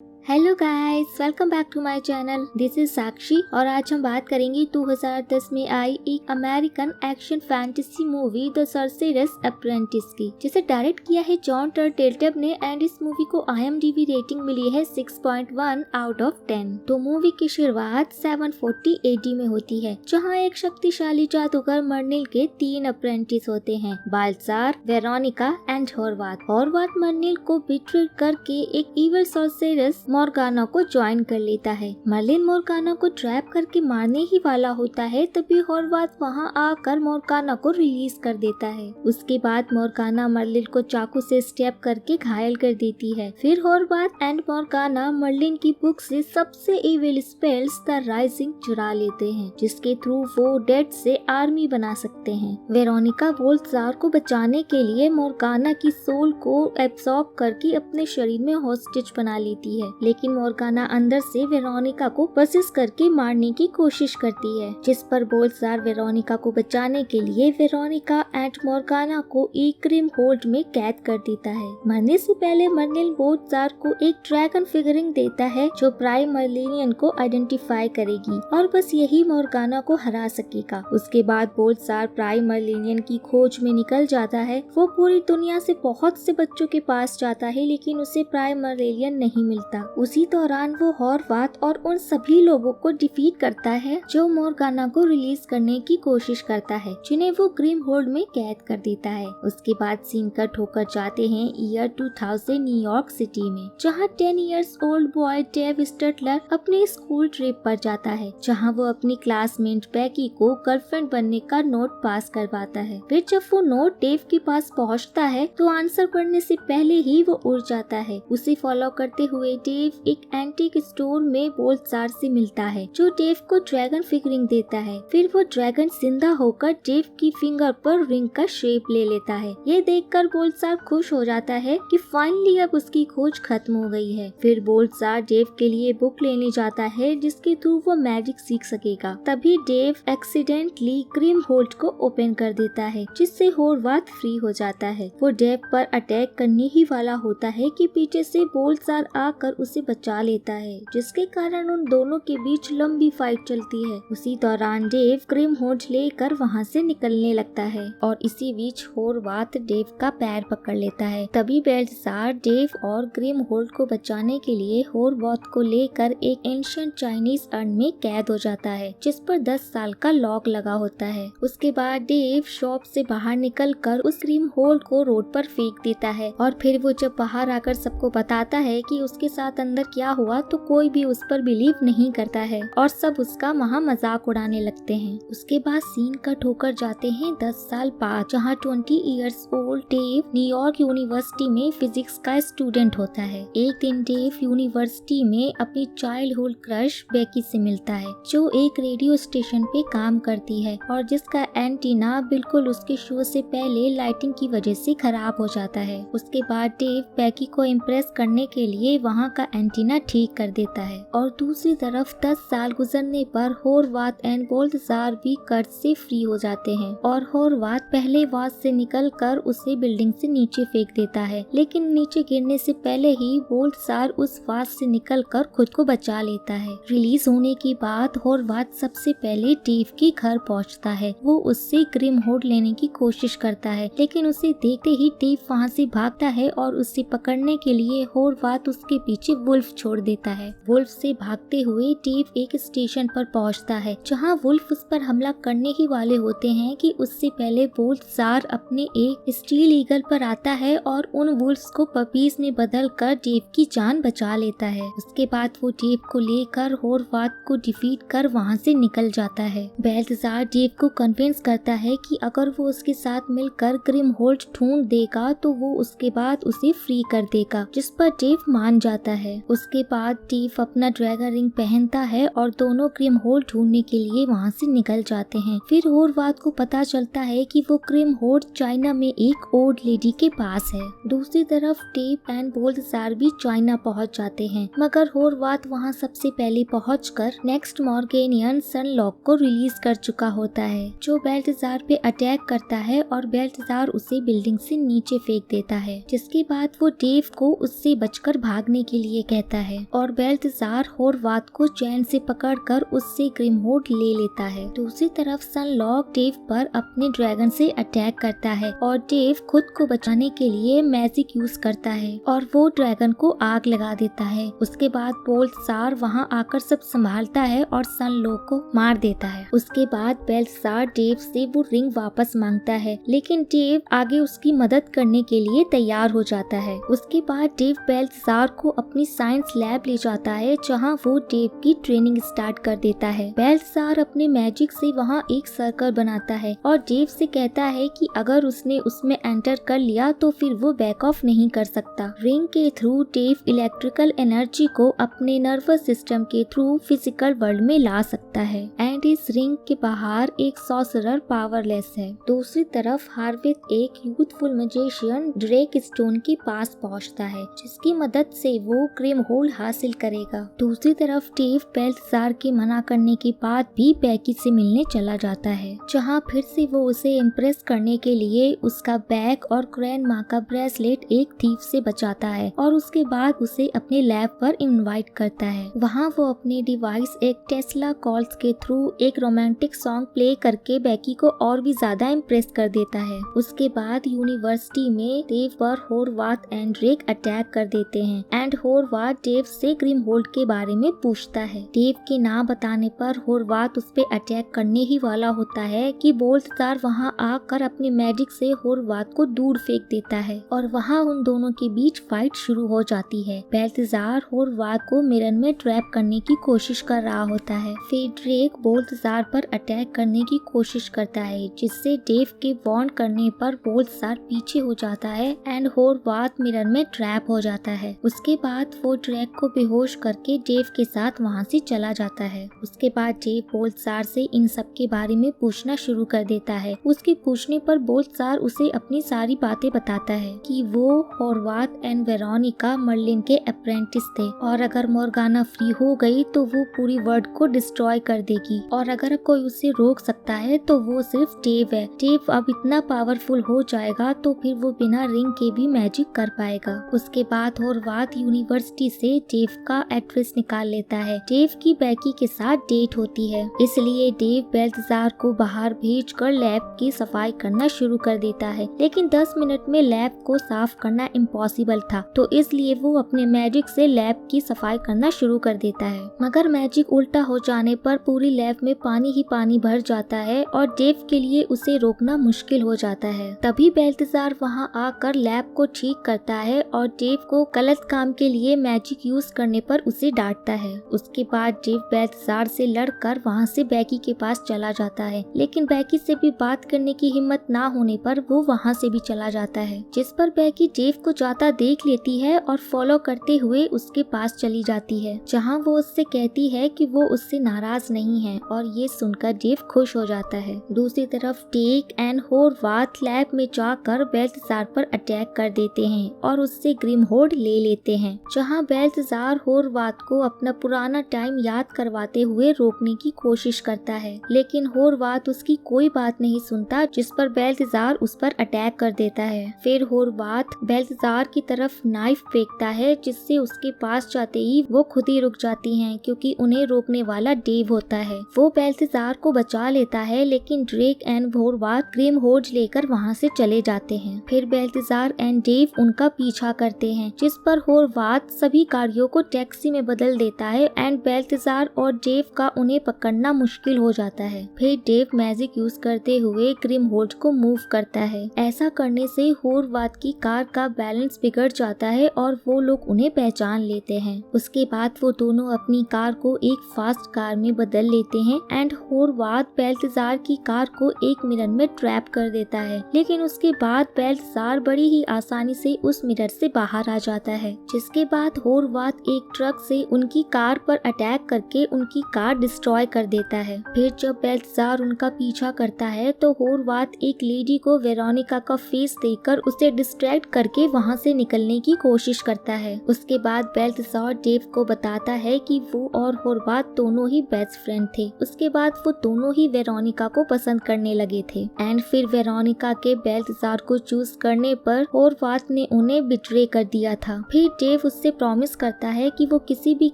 Hello guys, welcome back to my channel. This is Sakshi और आज हम बात करेंगे 2010 में आई एक American action fantasy movie the sorcerer's apprentice की, जिसे डायरेक्ट किया है जॉन टर्टलटब ने एंड इस मूवी को IMDb रेटिंग मिली है 6.1 आउट ऑफ 10। तो मूवी की शुरुआत 740 AD में होती है, जहां एक शक्तिशाली जादूगर मर्निल के 3 अप्रेंटिस होते हैं, बाल्थज़ार, वेरोनिका एंड हॉर्वाथ। हॉर्वाथ मर्निल को बिट्रे करके एक इविल सॉर्सरर्स मोर्गाना को ज्वाइन कर लेता है। मर्लिन मोर्गाना को ट्रैप करके मारने ही वाला होता है, तभी हॉर्वाथ वहां आकर मोर्गाना को रिलीज कर देता है। उसके बाद मोर्गाना मर्लिन को चाकू से स्टैब करके घायल कर देती है। फिर हॉर्वाथ एंड मोर्गाना मर्लिन की बुक से सबसे इविल स्पेल्स द राइजिंग चुरा लेते हैं, जिसके थ्रू वो डेड से आर्मी बना सकते हैं। वेरोनिका बाल्थज़ार को बचाने के लिए मोर्गाना की सोल को एब्सॉर्ब करके अपने शरीर में हॉस्टेज बना लेती है, लेकिन मोर्गाना अंदर से वेरोनिका को पसेस करके मारने की कोशिश करती है, जिस पर बाल्थज़ार वेरोनिका को बचाने के लिए वेरोनिका एंड मोर्गाना को एक क्रिम होल्ड में कैद कर देता है। मरने से पहले मर्निल बाल्थज़ार को एक ड्रैगन फिगरिंग देता है, जो प्राइम मर्लिनियन को आइडेंटिफाई करेगी और बस यही मोर्गाना को हरा सकेगा। उसके बाद बाल्थज़ार प्राइम मर्लिनियन की खोज में निकल जाता है। वो पूरी दुनिया से बहुत से बच्चों के पास जाता है, लेकिन उसे प्राइम मर्लिनियन नहीं मिलता। उसी दौरान वो हॉर्वाथ और उन सभी लोगों को डिफीट करता है जो मोर्गाना को रिलीज करने की कोशिश करता है, जिन्हें वो ग्रिम होल्ड में कैद कर देता है। उसके बाद सीन कट होकर जाते हैं ईयर 2000 न्यूयॉर्क सिटी में, जहां 10 इयर्स ओल्ड बॉय डेव स्टटलर अपने स्कूल ट्रिप पर जाता है, जहां वो अपनी क्लासमेट बैकी को गर्लफ्रेंड बनने का नोट पास करवाता है। फिर जब वो नोट डेव के पास पहुंचता है तो आंसर पढ़ने से पहले ही वो उड़ जाता है। उसे फॉलो करते हुए डेव एक एंटीक स्टोर में बाल्थज़ार से मिलता है, जो डेव को ड्रैगन फिगरिंग देता है। फिर वो ड्रैगन जिंदा होकर डेव की फिंगर पर रिंग का शेप ले लेता है। ये देखकर बाल्थज़ार खुश हो जाता है कि फाइनली अब उसकी खोज खत्म हो गई है। फिर बाल्थज़ार डेव के लिए बुक लेने जाता है, जिसके थ्रू वो मैजिक सीख सकेगा। तभी डेव एक्सीडेंटली क्रीम होल्ड को ओपन कर देता है, जिससे हॉर्वाथ फ्री हो जाता है। वो डेव पर अटैक करने ही वाला होता है कि पीछे से बाल्थज़ार आकर उसे बचा लेता है, जिसके कारण उन दोनों के बीच लंबी फाइट चलती है। उसी दौरान डेव क्रीम होल्ड लेकर वहां से निकलने लगता है और इसी बीच हॉर्वाथ डेव का पैर पकड़ लेता है। तभी बाल्थज़ार डेव और ग्रिम होल्ड को बचाने के लिए हॉर्वाथ को लेकर एक एंशिएंट चाइनीज अर्न में कैद हो जाता है, जिस पर 10 साल का लॉक लगा होता है। उसके बाद डेव शॉप से बाहर निकलकर उस ग्रिम होल्ड को रोड पर फेंक देता है और फिर वो जब बाहर आकर सबको बताता है कि उसके साथ अंदर क्या हुआ, तो कोई भी उस पर बिलीव नहीं करता है और सब उसका वहाँ मजाक उड़ाने लगते हैं। उसके बाद सीन कट होकर जाते हैं 10 साल बाद, जहाँ 20 years old Dave New York university में फिजिक्स का स्टूडेंट होता है। एक दिन डेव यूनिवर्सिटी में अपनी चाइल्डहुड क्रश बेकी से मिलता है, जो एक रेडियो स्टेशन पे काम करती है और जिसका एंटीना बिल्कुल उसके शो से पहले लाइटिंग की वजह से खराब हो जाता है। उसके बाद डेव बेकी को इम्प्रेस करने के लिए वहाँ का एंटीना ठीक कर देता है और दूसरी तरफ 10 साल गुजरने पर हॉर्वाथ एंड बाल्थज़ार भी कर्ज से फ्री हो जाते हैं और हॉर्वाथ पहले वास से निकलकर उसे बिल्डिंग से नीचे फेंक देता है, लेकिन नीचे गिरने से पहले ही बाल्थज़ार उस वास से निकलकर खुद को बचा लेता है। रिलीज होने के बाद हॉर्वाथ सबसे पहले डेव के घर पहुंचता है। वो उससे ग्रिम होल्ड लेने की कोशिश करता है, लेकिन उसे देखते ही डेव वहाँ से भागता है और उसे पकड़ने के लिए हॉर्वाथ उसके पीछे वुल्फ छोड़ देता है। वुल्फ से भागते हुए डेव एक स्टेशन पर पहुंचता है, जहां वुल्फ उस पर हमला करने ही वाले होते हैं कि उससे पहले बाल्थज़ार अपने एक स्टील ईगल पर आता है और उन वुल्फ्स को पपीज में बदल कर डेव की जान बचा लेता है। उसके बाद वो डेव को लेकर हॉर्वाथ को डिफीट कर वहां से निकल जाता है। बाल्थज़ार डेव को कन्विंस करता है कि अगर वो उसके साथ मिलकर ग्रिम होल्ड ढूंढ देगा तो वो उसके बाद उसे फ्री कर देगा, जिस पर डेव मान जाता है। उसके बाद डेव अपना ड्रैगन रिंग पहनता है और दोनों क्रिम होल्ड ढूंढने के लिए वहां से निकल जाते हैं। फिर हॉर्वाथ को पता चलता है कि वो क्रिम होल्ड चाइना में एक ओल्ड लेडी के पास है। दूसरी तरफ डेव एंड बाल्थज़ार भी चाइना पहुंच जाते हैं, मगर हॉर्वाथ वहां सबसे पहले पहुंचकर नेक्स्ट मॉर्गेनियन सनलॉक को रिलीज कर चुका होता है, जो बाल्थज़ार पे अटैक करता है और बाल्थज़ार उसे बिल्डिंग से नीचे फेंक देता है, जिसके बाद वो डेव को उससे बचकर भागने के लिए लिए कहता है और बेल्तजार होरवात को चैन से पकड़कर उससे ग्रिमहोल्ड ले लेता है। दूसरी तरफ सनलॉक डेव पर अपने ड्रैगन से अटैक करता है और डेव खुद को बचाने के लिए मैजिक यूज करता है और वो ड्रैगन को आग लगा देता है। उसके बाद बेल्तजार वहाँ आकर सब संभालता है और सनलॉक को मार देता है। उसके बाद बेल्तजार डेव से वो रिंग वापस मांगता है, लेकिन डेव आगे उसकी मदद करने के लिए तैयार हो जाता है। उसके बाद डेव बेल्तजार को अपनी साइंस लैब ले जाता है, जहाँ वो डेव की ट्रेनिंग स्टार्ट कर देता है। बेल्तजार अपने मैजिक से वहाँ एक सर्कल बनाता है और डेव से कहता है कि अगर उसने उसमें एंटर कर लिया तो फिर वो बैक ऑफ नहीं कर सकता। रिंग के थ्रू डेव इलेक्ट्रिकल एनर्जी को अपने नर्वस सिस्टम के थ्रू फिजिकल वर्ल्ड में ला सकता है एंड इस रिंग के बाहर एक सॉर्सरर पावरलेस है। दूसरी तरफ हार्विथ एक यूथफुल मैजिशियन ड्रेक स्टोन के पास पहुंचता है, जिसकी मदद से वो ग्रिमहोल्ड हासिल करेगा। दूसरी तरफ डेव बेल्तजार के मना करने के बाद भी बेकी से मिलने चला जाता है, जहां फिर से वो उसे इम्प्रेस करने के लिए उसका बैग और ग्रैंडमा का ब्रेसलेट एक थीफ से बचाता है और उसके बाद उसे अपने लैब पर इनवाइट करता है। वहां वो अपने डिवाइस एक टेस्ला कॉल्स के थ्रू एक रोमांटिक सॉन्ग प्ले करके बेकी को और भी ज्यादा इम्प्रेस कर देता है। उसके बाद यूनिवर्सिटी में डेव पर होरवात एंड ड्रेक अटैक कर देते हैं एंड होरवात डेव से ग्रिमहोल्ड के बारे में पूछता है। डेव के ना बताने पर होरवात उस पे अटैक करने ही वाला होता है कि बेल्तजार वहां आकर अपने मैजिक से होरवात को दूर फेंक देता है और वहां उन दोनों के बीच फाइट शुरू हो जाती है। बेल्तजार होरवात को मिरर में ट्रैप करने की कोशिश कर रहा होता है। फिर ड्रेक बेल्तजार पर अटैक करने की कोशिश करता है, जिससे डेव के वार्न करने पर बेल्तजार पीछे हो जाता है एंड होरवात मिरर में ट्रैप हो जाता है। उसके बाद वो ड्रेक को बेहोश करके डेव के साथ वहाँ से चला जाता है। उसके बाद डेव बेल्तजार से इन सब के बारे में पूछना शुरू कर देता है। उसके पूछने पर बेल्तजार उसे अपनी सारी बातें बताता है कि वो होरवात एंड वेरोनिका मर्लिन के अप्रेंटिस थे और अगर मोर्गाना फ्री हो गई तो वो पूरी वर्ल्ड को डिस्ट्रॉय कर देगी और अगर कोई उसे रोक सकता है तो वो सिर्फ डेव है। डेव अब इतना पावरफुल हो जाएगा तो फिर वो बिना रिंग के भी मैजिक कर पाएगा। उसके बाद होरवात यूनिवर्सिटी से डेव का एड्रेस निकाल लेता है। डेव की बेकी के साथ डेट होती है, इसलिए डेव बेल्तजार को बाहर भेजकर लैब की सफाई करना शुरू कर देता है, लेकिन 10 मिनट में लैब को साफ करना इम्पॉसिबल था, तो इसलिए वो अपने मैजिक से लैब की सफाई करना शुरू कर देता है। मगर मैजिक उल्टा हो जाने पर पूरी लैब में पानी ही पानी भर जाता है और डेव के लिए उसे रोकना मुश्किल हो जाता है। तभी बेल्तजार वहां आकर लैब को ठीक करता है और डेव को गलत काम के लिए मैजिक यूज करने पर उसे डांटता है। उसके बाद डेव बेल्तजार से लड़कर वहां से बेकी के पास चला जाता है, लेकिन बेकी से भी बात करने की हिम्मत ना होने पर वो वहां से भी चला जाता है, जिस पर बेकी डेव को जाता देख लेती है और फॉलो करते हुए उसके पास चली जाती है, जहां वो उससे कहती है कि वो उससे नाराज नहीं है और ये सुनकर डेव खुश हो जाता है। दूसरी तरफ टेक एंड होरवात लैब में जाकर बेल्तजार पर अटैक कर देते हैं और उससे ग्रिमहोल्ड ले लेते हैं, जहां बेल्तजार होरवात को अपना पुराना टाइम याद करवाते हुए रोकने की कोशिश करता है, लेकिन होरवात उसकी कोई बात नहीं सुनता, जिस पर बेल्तजार उस पर अटैक कर देता है। फिर होरवात बेल्तजार की तरफ नाइफ फेंकता है, जिससे उसके पास जाते ही वो खुद ही रुक जाती हैं, क्योंकि उन्हें रोकने वाला डेव होता है। वो बेल्तजार को बचा लेता है, लेकिन ड्रेक एंड होरवात ग्रिमहोल्ड लेकर वहाँ से चले जाते हैं। फिर बेल्तजार एंड डेव उनका पीछा करते हैं, जिस पर होरवात सभी गाड़ियों को टैक्सी में बदल देता है एंड बेल्तजार और डेव का उन्हें पकड़ना मुश्किल हो जाता है। फिर डेव मैजिक यूज करते हुए ग्रिमहोल्ड को मूव करता है। ऐसा करने से होरवात की कार का बैलेंस बिगड़ जाता है और वो लोग उन्हें पहचान लेते हैं। उसके बाद वो दोनों अपनी कार को एक फास्ट कार में बदल लेते हैं एंड होरवात बेल्तजार की कार को एक मिरर में ट्रैप कर देता है, लेकिन उसके बाद बेल्तजार बड़ी ही आसानी से उस मिरर से बाहर आ जाता है, जिसके बाद होरवात एक ट्रक से उनकी कार पर अटैक करके उनकी कार डिस्ट्रॉय कर देता है। फिर जब बेल्तजार उनका पीछा करता है तो होरवात एक लेडी को वेरोनिका का फेस देकर उसे डिस्ट्रैक्ट करके वहाँ से निकलने की कोशिश करता है। उसके बाद बेल्तजार डेव को बताता है कि वो और होरवात दोनों ही बेस्ट फ्रेंड थे। उसके बाद वो दोनों ही वेरोनिका को पसंद करने लगे थे एंड फिर वेरोनिका के बेल्तजार को चूज करने पर होरवात ने उन्हें बिट्रे कर दिया था। फिर डेव उससे प्रॉमिस करता है कि वो किसी भी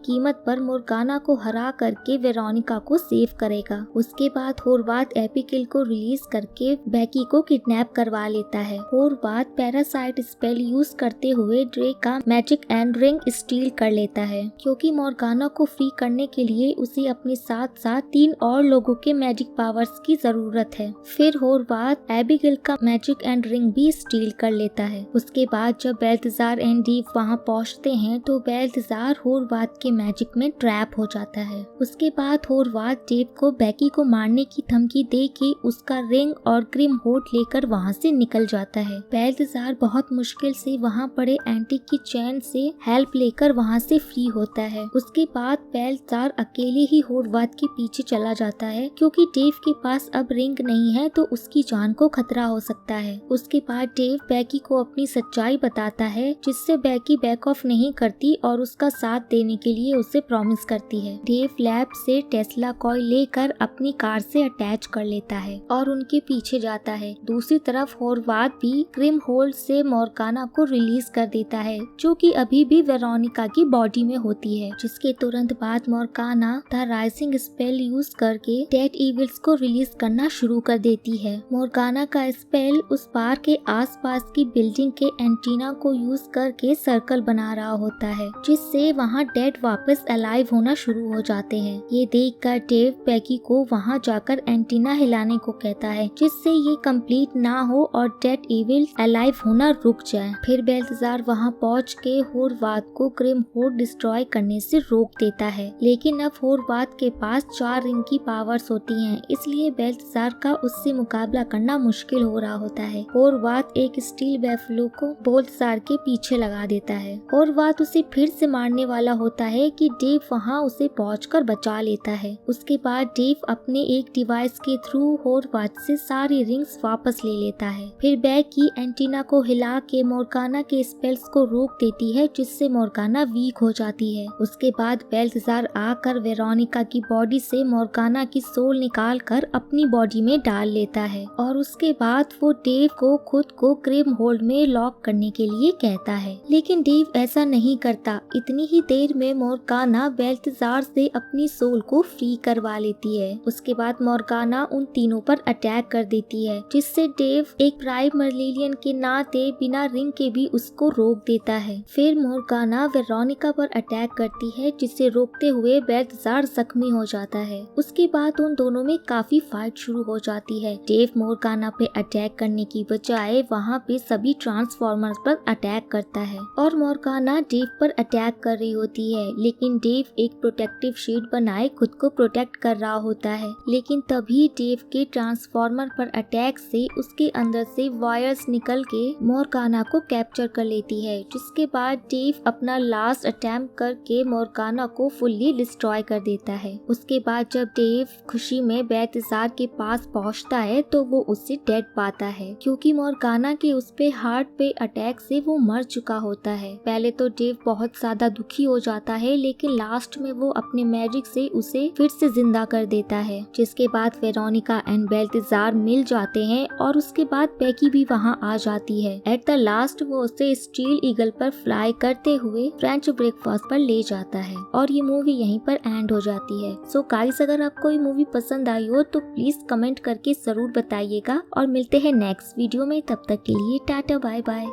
कीमत पर मोर्गाना को हरा करके वेरोनिका को सेव करेगा। उसके बाद होरवाथ एबिगेल को रिलीज करके बेकी को किडनैप करवा लेता है। होरवाथ पैरासाइट स्पेल यूज करते हुए ड्रेक का मैजिक एंड रिंग स्टील कर लेता है, क्योंकि मोर्गाना को फ्री करने के लिए उसे अपने साथ साथ 3 और लोगों के मैजिक पावर्स की जरूरत है। फिर होरवाथ एबिगेल का मैजिक एंड रिंग भी स्टील कर लेता है। उसके बाद जब बेल्थजार एंड डेव वहां पहुंचते हैं तो बेल्थजार होरवाथ के मैजिक में ट्रैप हो जाता है। उसके बाद होरवाथ डेव को बेकी को मारने की धमकी दे के उसका रिंग और ग्रिमहोल्ड लेकर वहां से निकल जाता है। बेल्थजार बहुत मुश्किल से वहां पड़े एंटी की चैन से हेल्प लेकर वहां से फ्री होता है। उसके बाद बेल्थजार अकेले ही होरवाथ के पीछे चला जाता है, क्योंकि डेव के पास अब रिंग नहीं है तो उसकी जान को खतरा हो सकता है। उसके बाद डेव बेकी को अपनी सच्चाई बताता है, जिससे बेकी बैक ऑफ नहीं करती और उसका साथ देने के लिए उसे प्रॉमिस करती है। डेव लैब से टेस्ला कॉइल लेकर अपनी कार से अटैच कर लेता है और उनके पीछे जाता है। दूसरी तरफ होरवाथ भी ग्रिमहोल्ड से मोर्गाना को रिलीज कर देता है, जो कि अभी भी वेरोनिका की बॉडी में होती है। जिसके तुरंत बाद मोर्गाना द राइजिंग स्पेल यूज करके डेड इविल्स को रिलीज करना शुरू कर देती है। मोर्गाना का स्पेल उस बार के आसपास की बिल्डिंग के एंटीना को यूज करके सर्कल बना रहा होता है, जिससे वहाँ डेड वापस अलाइव होना शुरू हो जाते हैं। ये देखकर डेव बेकी को वहाँ जाकर एंटीना हिलाने को कहता है, जिससे ये कंप्लीट ना हो और डेड इविल अलाइव होना रुक जाए। फिर बेल्थजार वहाँ पहुँच के होरवाथ को ग्रिमहोल्ड डिस्ट्रॉय करने से रोक देता है, लेकिन अब होरवाथ के पास 4 रिंग की पावर्स होती हैं, इसलिए बेल्थजार का उससे मुकाबला करना मुश्किल हो रहा होता है। होरवाथ एक स्टील बैफलो को बेल्थजार के पीछे लगा देता है। होरवाथ उसे फिर से मारने वाला होता है कि डेव वहाँ उसे पहुंचकर बचा लेता है। उसके बाद डेव अपने एक डिवाइस के थ्रू होरवाथ से सारी रिंग्स वापस ले लेता है। फिर बेकी एंटीना को हिला के मोर्गाना के स्पेल्स को रोक देती है, जिससे मोर्गाना वीक हो जाती है। उसके बाद बेल्थजार आकर वेरोनिका की बॉडी से मोर्गाना की सोल निकाल कर अपनी बॉडी में डाल लेता है और उसके बाद वो डेव को खुद को ग्रिमहोल्ड में लॉक करने के लिए कहता है, लेकिन डेव ऐसा नहीं करता। इतनी ही देर में मोर्गाना बेल्थजार से अपनी सोल को फ्री करवा लेती है। उसके बाद मोर्गाना उन तीनों पर अटैक कर देती है, जिससे डेव एक प्राइम मर्लिलियन के नाते बिना रिंग के भी उसको रोक देता है। फिर मोर्गाना वेरोनिका पर अटैक करती है, जिसे रोकते हुए बेल्थजार जख्मी हो जाता है। उसके बाद उन दोनों में काफी फाइट शुरू हो जाती है। डेव मोर्गाना पे अटैक करने की बजाय वहाँ पे सभी ट्रांसफॉर्मर्स पर अटैक करता है और मोर्गाना डेव पर अटैक कर रही होती है, लेकिन डेव एक प्रोटेक्टिव शील्ड बनाए खुद को प्रोटेक्ट कर रहा होता है। लेकिन तभी डेव के ट्रांसफॉर्मर पर अटैक से उसके अंदर से वायर्स निकल के मोर्गाना को कैप्चर कर लेती है, जिसके बाद डेव अपना लास्ट अटेम्प्ट करके मोर्गाना को फुल्ली डिस्ट्रॉय कर देता है। उसके बाद जब डेव खुशी में बेल्थजार के पास पहुंचता है तो वो उससे डेड पाता है, क्योंकि मोर्गाना के उस पे हार्ट पे अटैक से वो मर चुका होता है। पहले तो डेव बहुत ज्यादा दुखी हो जाता है, लेकिन लास्ट में वो अपने मैजिक से उसे फिर से जिंदा कर देता है। जिसके बाद वेरोनिका एंड बेल्थजार मिल जाते हैं और उसके बाद बेकी भी वहाँ आ जाती है। एट द लास्ट वो उसे स्टील ईगल पर फ्लाई करते हुए फ्रेंच ब्रेकफास्ट पर ले जाता है और ये मूवी यहीं पर एंड हो जाती है। सो गाइस, अगर आपको ये मूवी पसंद आई हो तो प्लीज कमेंट करके जरूर बताइएगा और मिलते हैं नेक्स्ट वीडियो में। तब तक के लिए टाटा बाय बाय।